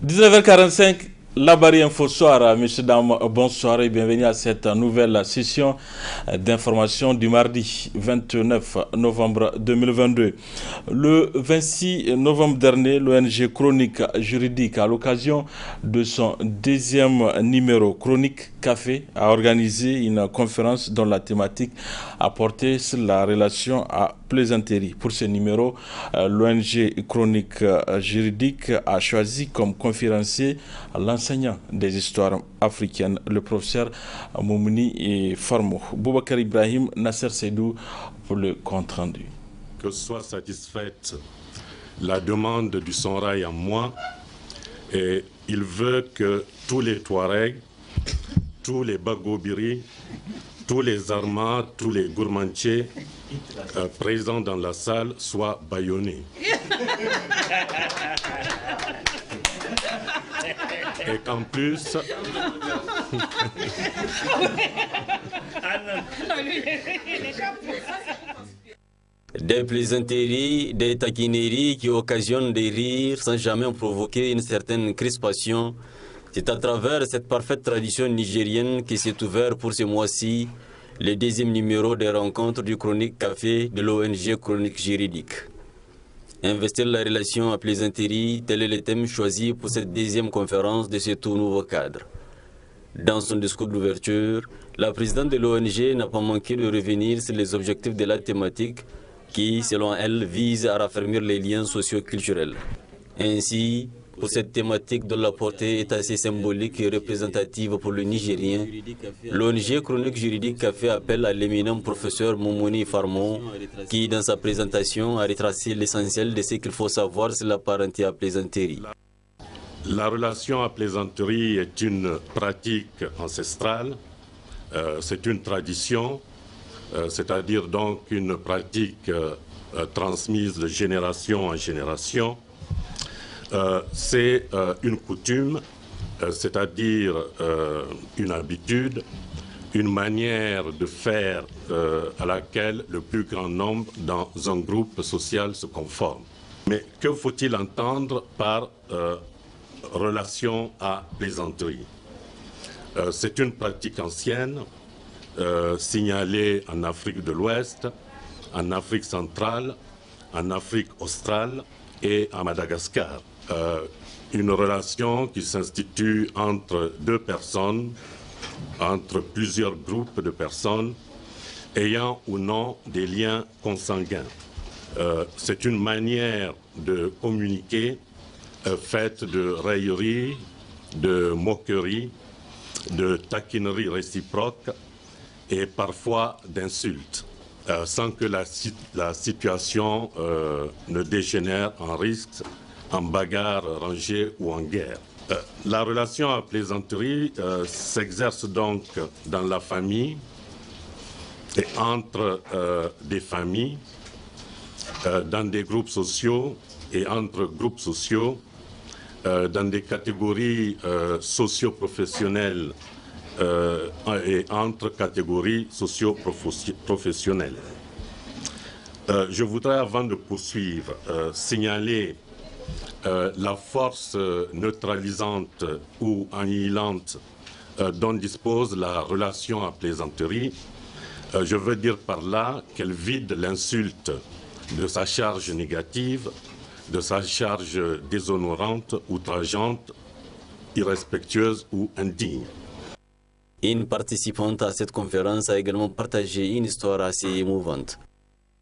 19h45, la barrière info soir. Messieurs, dames, bonsoir et bienvenue à cette nouvelle session d'information du mardi 29 novembre 2022. Le 26 novembre dernier, l'ONG Chronique Juridique, à l'occasion de son deuxième numéro Chronique Café, a organisé une conférence dont la thématique a porté sur la relation à plaisanterie. Pour ce numéro, l'ONG Chronique Juridique a choisi comme conférencier l'enseignant des histoires africaines, le professeur Moumouni Farmo. Boubacar Ibrahim, Nasser Seydou pour le compte rendu. Que soit satisfaite la demande du Sonrail en moi, et il veut que tous les Touaregs, tous les Bagobiri, tous les Armas, tous les Gourmandiers présents dans la salle soient bâillonnés. Et qu'en plus, des plaisanteries, des taquineries qui occasionnent des rires sans jamais provoquer une certaine crispation. C'est à travers cette parfaite tradition nigérienne qui s'est ouvert pour ce mois-ci le deuxième numéro des rencontres du Chronique Café de l'ONG Chronique Juridique. Investir la relation à plaisanterie, tel est le thème choisi pour cette deuxième conférence de ce tout nouveau cadre. Dans son discours d'ouverture, la présidente de l'ONG n'a pas manqué de revenir sur les objectifs de la thématique qui, selon elle, vise à raffermir les liens socio-culturels. Ainsi, pour cette thématique dont la portée est assez symbolique et représentative pour le Nigérien, l'ONG Chronique Juridique a fait appel à l'éminent professeur Moumouni Farmo, qui, dans sa présentation, a retracé l'essentiel de ce qu'il faut savoir sur la parenté à plaisanterie. La relation à plaisanterie est une pratique ancestrale, c'est une tradition, c'est-à-dire donc une pratique transmise de génération en génération. C'est une coutume, c'est-à-dire une habitude, une manière de faire à laquelle le plus grand nombre dans un groupe social se conforme. Mais que faut-il entendre par relation à plaisanterie? C'est une pratique ancienne, signalée en Afrique de l'Ouest, en Afrique centrale, en Afrique australe et à Madagascar. Une relation qui s'institue entre deux personnes, entre plusieurs groupes de personnes, ayant ou non des liens consanguins. C'est une manière de communiquer faite de raillerie, de moquerie, de taquinerie réciproque et parfois d'insultes, sans que la situation ne dégénère en risque, en bagarre rangée ou en guerre. La relation à plaisanterie s'exerce donc dans la famille et entre des familles, dans des groupes sociaux et entre groupes sociaux, dans des catégories socio-professionnelles et entre catégories socio-professionnelles. Je voudrais, avant de poursuivre, signaler la force neutralisante ou annihilante dont dispose la relation à plaisanterie. Je veux dire par là qu'elle vide l'insulte de sa charge négative, de sa charge déshonorante, outrageante, irrespectueuse ou indigne. Une participante à cette conférence a également partagé une histoire assez émouvante.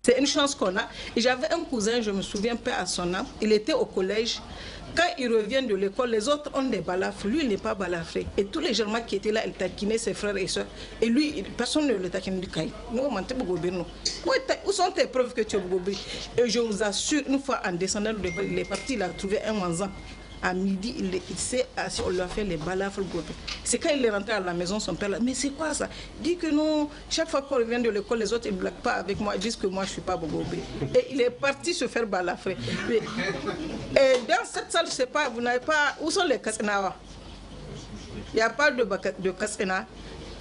C'est une chance qu'on a. Et j'avais un cousin, je me souviens pas à son âme, il était au collège. Quand il revient de l'école, les autres ont des balafres. Lui, il n'est pas balafré. Et tous les Germains qui étaient là, ils taquinaient ses frères et sœurs. Et lui, personne ne le taquine du cahier. Où sont tes preuves que tu es Bogobi? Et je vous assure, une fois en descendant de l'école, il est parti, il a trouvé un wanzan. À midi, il s'est assis, on lui a fait les balafres. C'est quand il est rentré à la maison, son père, mais c'est quoi ça? Il dit que non, chaque fois qu'on revient de l'école, les autres ne blaguent pas avec moi, ils disent que moi je ne suis pas Bogobé. Et il est parti se faire balafrer. Et dans cette salle, je ne sais pas, vous n'avez pas. Où sont les Kassenawa? Il n'y a pas de Kassena.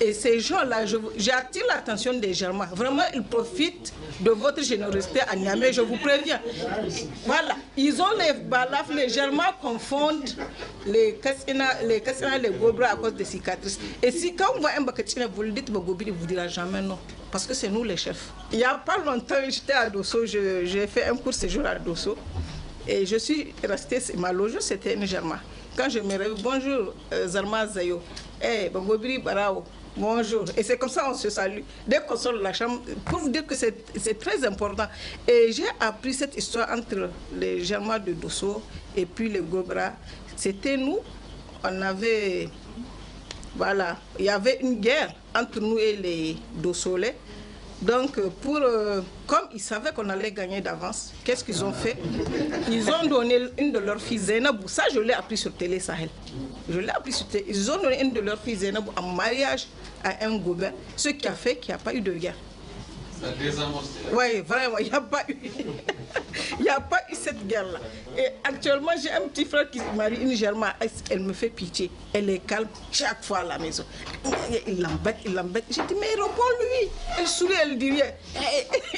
Et ces gens-là, j'attire l'attention des Germains. Vraiment, ils profitent de votre générosité à Niamey, je vous préviens. Voilà. Ils ont les balafres, les Germains confondent les Kassina, les Gobra à cause des cicatrices. Et si quand on voit un Bakatina, vous le dites, Bogobiri ne vous dira jamais non. Parce que c'est nous les chefs. Il n'y a pas longtemps, j'étais à Dosso, j'ai fait un court séjour à Dosso. Et je suis restée, ma loge, c'était une Germain. Quand je me réveille, bonjour Zarma Zayo, Bogobiri Barao. Bonjour. Et c'est comme ça qu'on se salue. Dès qu'on sort de la chambre, pour vous dire que c'est très important. Et j'ai appris cette histoire entre les Germains de Dosso et puis les Gobra. C'était nous, on avait... Voilà, il y avait une guerre entre nous et les Dossolais. Donc, comme ils savaient qu'on allait gagner d'avance, qu'est-ce qu'ils ont fait? Ils ont donné une de leurs filles, Zainabou. Ça, je l'ai appris sur Télé Sahel. Je l'ai appris sur Télé. Ils ont donné une de leurs filles, Zainabou, en mariage à un Gobin. Ce qui a fait qu'il n'y a pas eu de guerre. Ça a désamorcé. Oui, vraiment, il n'y a pas eu. Il n'y a pas eu cette guerre-là. Et actuellement, j'ai un petit frère qui se marie une Germaine. Elle me fait pitié. Elle est calme chaque fois à la maison. Il l'embête, il l'embête. J'ai dit, mais réponds-lui. Elle sourit, elle dit rien.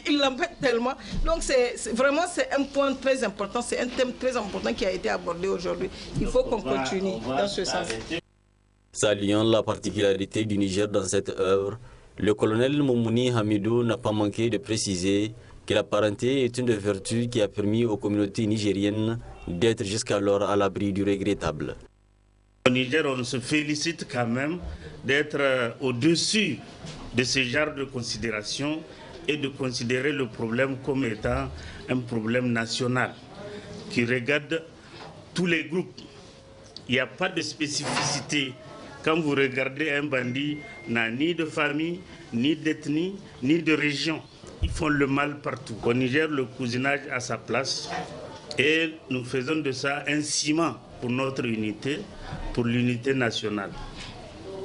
Il l'embête tellement. Donc, vraiment, c'est un point très important. C'est un thème très important qui a été abordé aujourd'hui. Il faut qu'on continue dans ce sens. Saluant la particularité du Niger dans cette œuvre, le colonel Moumouni Hamidou n'a pas manqué de préciser que la parenté est une des vertus qui a permis aux communautés nigériennes d'être jusqu'alors à l'abri du regrettable. Au Niger, on se félicite quand même d'être au-dessus de ce genre de considération et de considérer le problème comme étant un problème national qui regarde tous les groupes. Il n'y a pas de spécificité. Quand vous regardez un bandit, n'a ni de famille, ni d'ethnie, ni de région. Ils font le mal partout. Au Niger, le cousinage a sa place et nous faisons de ça un ciment pour notre unité, pour l'unité nationale.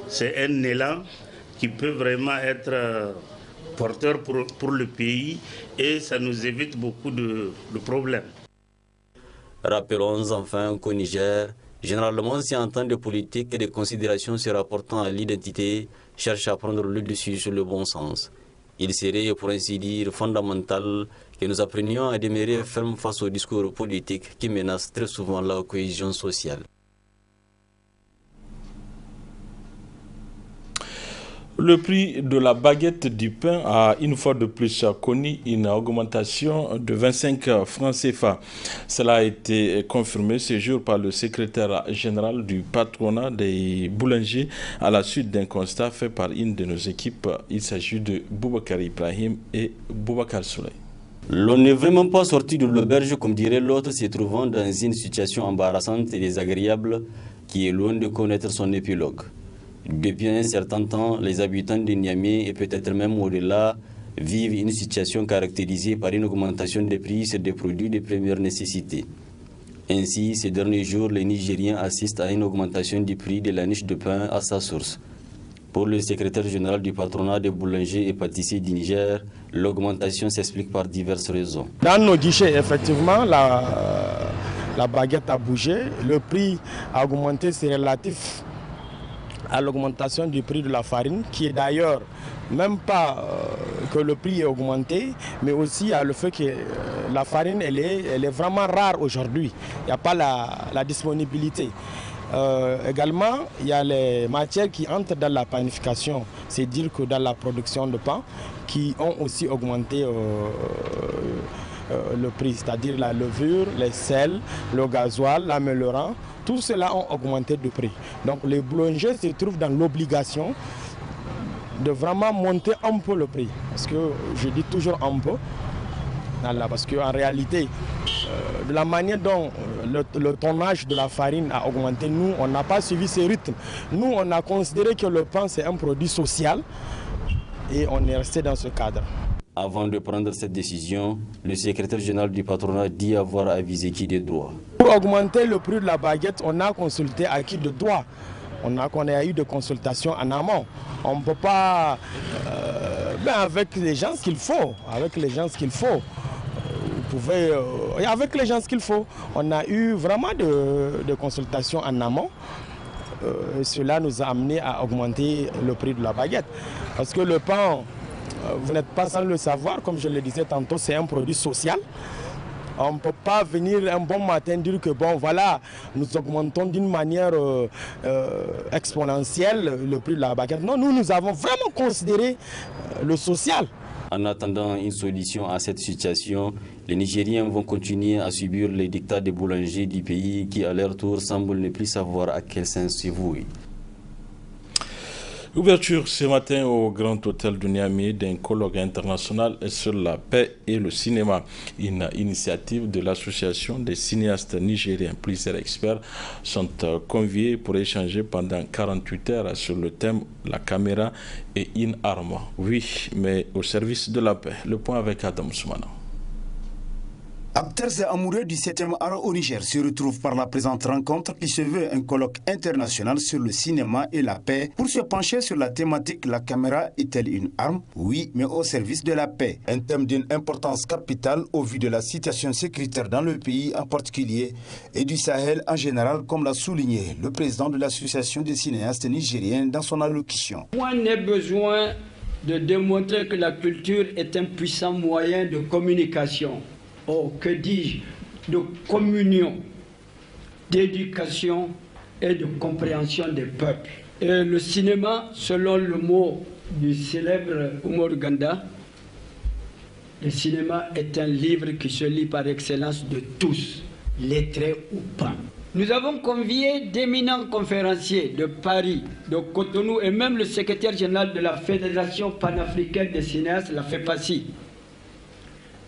C'est un élan qui peut vraiment être porteur pour le pays et ça nous évite beaucoup de problèmes. Rappelons enfin qu'au Niger, généralement, si en temps de politique et de considérations se rapportant à l'identité cherche à prendre le dessus sur le bon sens, il serait, pour ainsi dire, fondamental que nous apprenions à demeurer fermes face aux discours politiques qui menacent très souvent la cohésion sociale. Le prix de la baguette du pain a une fois de plus connu une augmentation de 25 francs CFA. Cela a été confirmé ce jour par le secrétaire général du patronat des boulangers à la suite d'un constat fait par une de nos équipes. Il s'agit de Boubacar Ibrahim et Boubacar Souley. L'on n'est vraiment pas sorti de l'auberge, comme dirait l'autre, se trouvant dans une situation embarrassante et désagréable qui est loin de connaître son épilogue. Depuis un certain temps, les habitants de Niamey et peut-être même au-delà vivent une situation caractérisée par une augmentation des prix sur des produits de première nécessité. Ainsi, ces derniers jours, les Nigériens assistent à une augmentation du prix de la niche de pain à sa source. Pour le secrétaire général du patronat des boulangers et pâtissiers du Niger, l'augmentation s'explique par diverses raisons. Dans nos guichets, effectivement, la baguette a bougé. Le prix a augmenté, c'est relatif à l'augmentation du prix de la farine, qui est d'ailleurs même pas que le prix est augmenté, mais aussi à le fait que la farine elle est vraiment rare aujourd'hui. Il n'y a pas la disponibilité. Également, il y a les matières qui entrent dans la panification, c'est dire que dans la production de pain, qui ont aussi augmenté le prix, c'est-à-dire la levure, les sels, le gasoil, l'améliorant. Tout cela ont augmenté de prix. Donc les boulangers se trouvent dans l'obligation de vraiment monter un peu le prix. Parce que je dis toujours un peu. Voilà, parce qu'en réalité, de la manière dont le tonnage de la farine a augmenté, nous, on n'a pas suivi ce rythme. Nous, on a considéré que le pain, c'est un produit social et on est resté dans ce cadre. Avant de prendre cette décision, le secrétaire général du patronat dit avoir avisé qui de droit. Pour augmenter le prix de la baguette, on a consulté à qui de droit. On a eu des consultations en amont. On ne peut pas, avec les gens qu'il faut, avec les gens qu'il faut. Avec les gens qu'il faut. On a eu vraiment de consultations en amont. Cela nous a amené à augmenter le prix de la baguette. Parce que le pain, vous n'êtes pas sans le savoir, comme je le disais tantôt, c'est un produit social. On ne peut pas venir un bon matin dire que bon voilà, nous augmentons d'une manière exponentielle le prix de la baguette. Non, nous avons vraiment considéré le social. En attendant une solution à cette situation, les Nigériens vont continuer à subir les dictats des boulangers du pays qui, à leur tour, semblent ne plus savoir à quel sens se vouer. Ouverture ce matin au Grand Hôtel de Niamey d'un colloque international sur la paix et le cinéma, une initiative de l'association des cinéastes nigériens. Plusieurs experts sont conviés pour échanger pendant 48 heures sur le thème « La caméra et une arme ». Oui, mais au service de la paix. Le point avec Adam Soumana. Acteurs et amoureux du 7e art au Niger se retrouvent par la présente rencontre qui se veut un colloque international sur le cinéma et la paix pour se pencher sur la thématique « La caméra est-elle une arme ?» Oui, mais au service de la paix. Un thème d'une importance capitale au vu de la situation sécuritaire dans le pays en particulier et du Sahel en général, comme l'a souligné le président de l'association des cinéastes nigériens dans son allocution. Point n'est besoin de démontrer que la culture est un puissant moyen de communication. Oh, que dis-je, de communion, d'éducation et de compréhension des peuples. Et le cinéma, selon le mot du célèbre Umar Ganda, le cinéma est un livre qui se lit par excellence de tous, lettrés ou pas. Nous avons convié d'éminents conférenciers de Paris, de Cotonou et même le secrétaire général de la Fédération panafricaine des cinéastes, la FEPACI.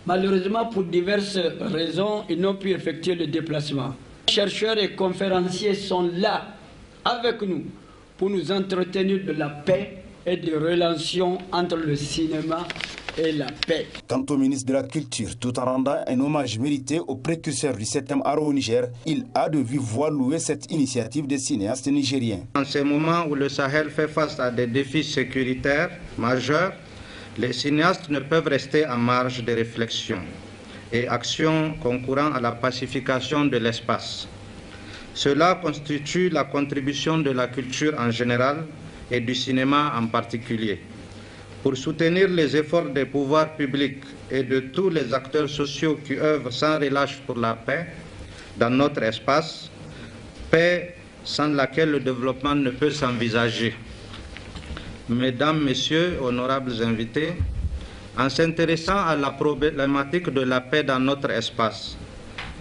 Malheureusement, pour diverses raisons, ils n'ont pu effectuer le déplacement. Les chercheurs et conférenciers sont là, avec nous, pour nous entretenir de la paix et des relations entre le cinéma et la paix. Quant au ministre de la Culture, tout en rendant un hommage mérité au précurseur du 7e art au Niger, il a de vive voix loué cette initiative des cinéastes nigériens. En ces moments où le Sahel fait face à des défis sécuritaires majeurs, les cinéastes ne peuvent rester en marge des réflexions et actions concourant à la pacification de l'espace. Cela constitue la contribution de la culture en général et du cinéma en particulier. Pour soutenir les efforts des pouvoirs publics et de tous les acteurs sociaux qui œuvrent sans relâche pour la paix dans notre espace, paix sans laquelle le développement ne peut s'envisager. Mesdames, Messieurs, honorables invités, en s'intéressant à la problématique de la paix dans notre espace,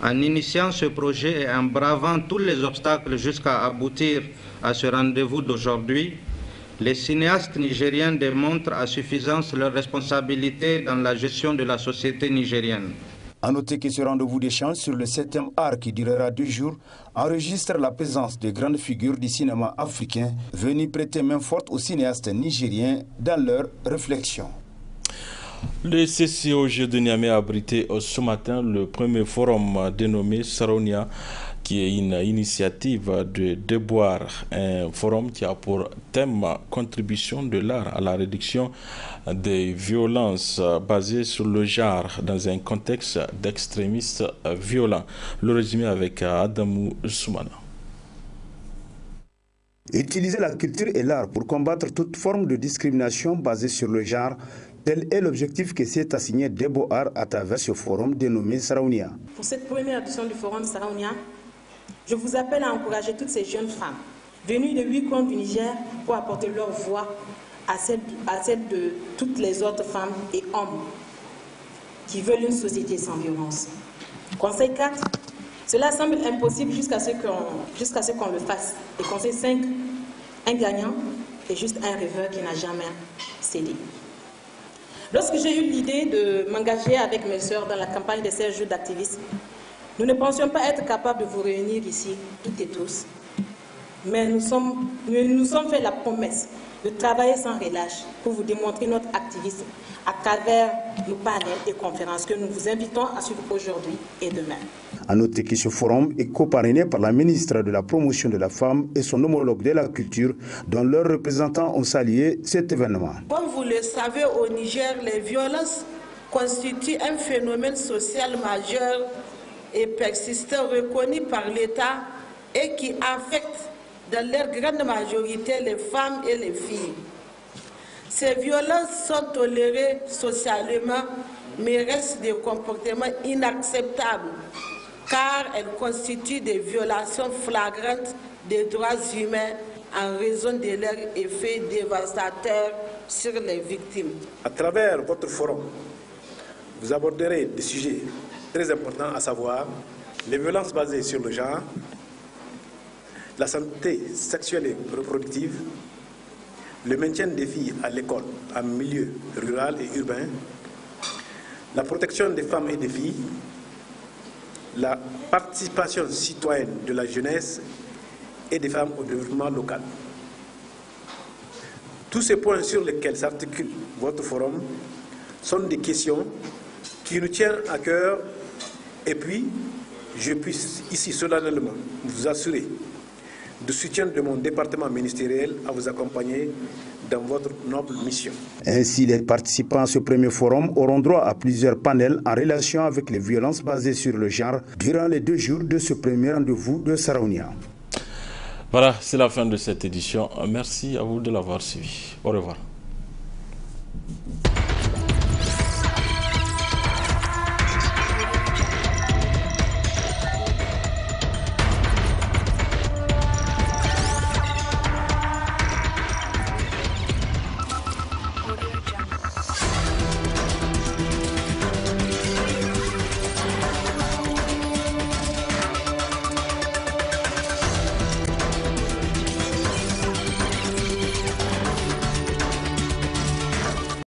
en initiant ce projet et en bravant tous les obstacles jusqu'à aboutir à ce rendez-vous d'aujourd'hui, les cinéastes nigériens démontrent à suffisance leur responsabilité dans la gestion de la société nigérienne. A noter que ce rendez-vous d'échange sur le 7e art qui durera 2 jours enregistre la présence de grandes figures du cinéma africain venues prêter main forte aux cinéastes nigériens dans leurs réflexions. Le CCOG de Niamey a abrité ce matin le premier forum dénommé Saronia, qui est une initiative de Déboire, un forum qui a pour thème contribution de l'art à la réduction des violences basées sur le genre dans un contexte d'extrémistes violents. Le résumé avec Adamou Soumana. Utiliser la culture et l'art pour combattre toute forme de discrimination basée sur le genre, tel est l'objectif que s'est assigné Déboire à travers ce forum dénommé Saronia. Pour cette première édition du forum Saronia, je vous appelle à encourager toutes ces jeunes femmes venues de 8 coins du Niger pour apporter leur voix à celle de toutes les autres femmes et hommes qui veulent une société sans violence. Conseil 4, cela semble impossible jusqu'à ce qu'on le fasse. Et conseil 5, un gagnant et juste un rêveur qui n'a jamais cédé. Lorsque j'ai eu l'idée de m'engager avec mes sœurs dans la campagne des 16 jours d'activisme, nous ne pensions pas être capables de vous réunir ici, toutes et tous. Mais nous nous sommes fait la promesse de travailler sans relâche pour vous démontrer notre activisme à travers nos panels et conférences que nous vous invitons à suivre aujourd'hui et demain. A noter que ce forum est coparrainé par la ministre de la Promotion de la Femme et son homologue de la Culture, dont leurs représentants ont salué cet événement. Comme vous le savez, au Niger, les violences constituent un phénomène social majeur et persistant reconnu par l'État et qui affecte dans leur grande majorité les femmes et les filles. Ces violences sont tolérées socialement mais restent des comportements inacceptables car elles constituent des violations flagrantes des droits humains en raison de leur effet dévastateur sur les victimes. À travers votre forum, vous aborderez des sujets très importants, à savoir les violences basées sur le genre, la santé sexuelle et reproductive, le maintien des filles à l'école en milieu rural et urbain, la protection des femmes et des filles, la participation citoyenne de la jeunesse et des femmes au développement local. Tous ces points sur lesquels s'articule votre forum sont des questions qui nous tiennent à cœur, et puis je puisse ici solennellement vous assurer du soutien de mon département ministériel à vous accompagner dans votre noble mission. Ainsi, les participants à ce premier forum auront droit à plusieurs panels en relation avec les violences basées sur le genre durant les 2 jours de ce premier rendez-vous de Saraounia. Voilà, c'est la fin de cette édition. Merci à vous de l'avoir suivi. Au revoir.